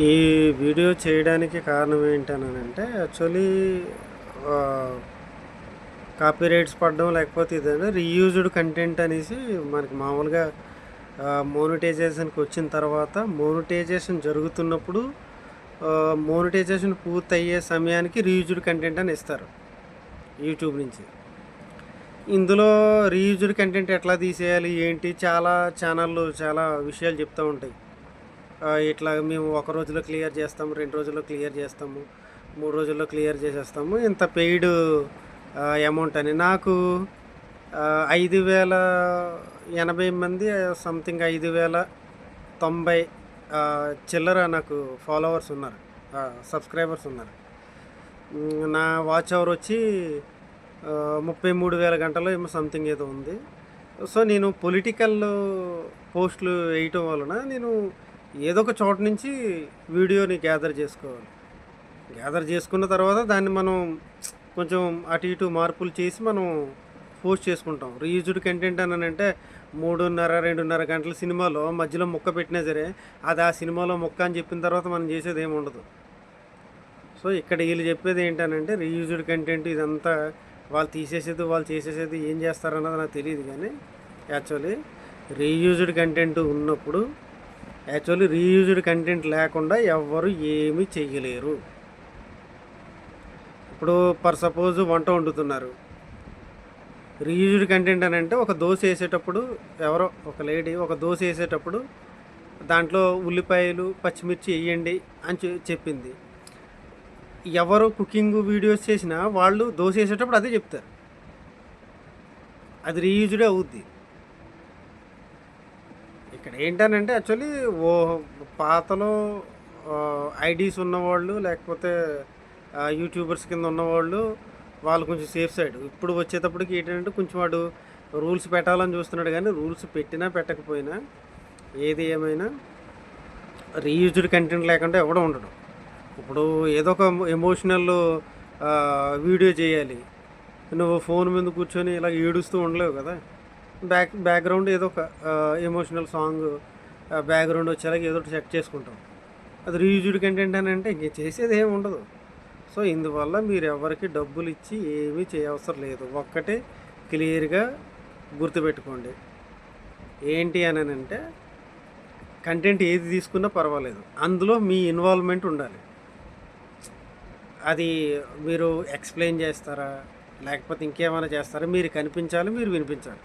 ఈ వీడియో చేయడానికి కారణం ఏంటనంటే యాక్చువల్లీ ఆహ్, కాపీరైట్స్ పడడం లేకపోతే ఇదేనా రీయూజ్డ్ కంటెంట్ అనేసి మనకి మామూలుగా మోనిటైజేషన్‌కి వచ్చిన తర్వాత మోనిటైజేషన్ జరుగుతున్నప్పుడు మోనిటైజేషన్ పూర్తయ్యే సమయానికి రీయూజ్డ్ కంటెంట్ అని ఇస్తారు యూట్యూబ్ నుంచి. ఇందులో రీయూజ్డ్ కంటెంట్ ఎట్లా తీసేయాలి ఏంటి చాలా ఛానల్‌లు చాలా విషయాలు చెప్తూ ఉంటాయి. ఇట్లా మేము ఒక రోజులో క్లియర్ చేస్తాము, 2 రోజుల్లో క్లియర్ చేస్తాము, 3 రోజుల్లో క్లియర్ చేసేస్తాము. ఇంత పెయిడ్ అమౌంట్ అని. నాకు 5,080 మంది సంథింగ్ 5,090 చిల్లర నాకు ఫాలోవర్స్ ఉన్నారు. సబ్స్క్రైబర్స్ ఉన్నారు. నా వాచ్ అవర్ వచ్చి 33,000 గంటలో ఏమో సంథింగ్ ఏదో ఉంది. సో, నేను పొలిటికల్ పోస్టులు వేయటం వలన నేను ఏదో ఒక చోట నుంచి వీడియోని గ్యాదర్ చేసుకోవాలి. గ్యాదర్ చేసుకున్న తర్వాత దాన్ని మనం కొంచెం అటు ఇటు మార్పులు చేసి మనం పోస్ట్ చేసుకుంటాం. రీయూజ్డ్ కంటెంట్ అనంటే 3:30, 2:30 గంటల సినిమాలో మధ్యలో ముక్క పెట్టినా సరే అది ఆ సినిమాలో ముక్క అని చెప్పిన తర్వాత మనం చేసేది ఏమి ఉండదు. సో, ఇక్కడ వీళ్ళు చెప్పేది ఏంటనంటే రీయూజ్డ్ కంటెంట్ ఇదంతా వాళ్ళు తీసేసేది వాళ్ళు చేసేసేది ఏం చేస్తారన్నది నాకు తెలియదు. కానీ యాక్చువల్లీ రీయూజ్డ్ కంటెంట్ ఉన్నప్పుడు రీయూజ్డ్ కంటెంట్ లేకుండా ఎవ్వరు ఏమీ చెయ్యలేరు. ఇప్పుడు ఫర్ సపోజ్ వంట వండుతున్నారు. రీయూజ్డ్ కంటెంట్ అని అంటే ఒక దోశ వేసేటప్పుడు ఎవరో ఒక లేడీ ఒక దోశ వేసేటప్పుడు దాంట్లో ఉల్లిపాయలు పచ్చిమిర్చి వేయండి అని చెప్పింది. ఎవరు కుకింగ్ వీడియోస్ చేసినా వాళ్ళు దోశ వేసేటప్పుడు అదే చెప్తారు. అది రీయూజ్డే అవుద్ది. ఇక్కడ ఏంటనంటే యాక్చువల్లీ పాతలో ఐడీస్ ఉన్నవాళ్ళు లేకపోతే యూట్యూబర్స్ కింద ఉన్నవాళ్ళు వాళ్ళు కొంచెం సేఫ్ సైడ్. ఇప్పుడు వచ్చేటప్పటికి ఏంటంటే కొంచెం వాడు రూల్స్ పెట్టాలని చూస్తున్నాడు. కానీ రూల్స్ పెట్టినా పెట్టకపోయినా ఏది ఏమైనా రీయూజ్డ్ కంటెంట్ లేకుండా ఎవడో ఉండడు. ఇప్పుడు ఏదో ఒక ఎమోషనల్ వీడియో చేయాలి. నువ్వు ఫోన్ మీద కూర్చొని ఇలా ఏడుస్తూ ఉండలేవు కదా. బ్యాక్గ్రౌండ్ ఏదో ఒక ఎమోషనల్ సాంగ్ బ్యాక్గ్రౌండ్ వచ్చేలాగా ఏదో ఒకటి సెట్ చేసుకుంటాం. అది రీయూజ్డ్ కంటెంట్ అని అంటే ఇంక చేసేది ఏమి ఉండదు. సో, ఇందువల్ల మీరు ఎవరికి డబ్బులు ఇచ్చి ఏమీ చేయవసరం లేదు. ఒక్కటే క్లియర్గా గుర్తుపెట్టుకోండి. ఏంటి అని అంటే కంటెంట్ ఏది తీసుకున్నా పర్వాలేదు, అందులో మీ ఇన్వాల్వ్మెంట్ ఉండాలి. అది మీరు ఎక్స్ప్లెయిన్ చేస్తారా లేకపోతే ఇంకేమైనా చేస్తారా, మీరు కనిపించాలి, మీరు వినిపించాలి.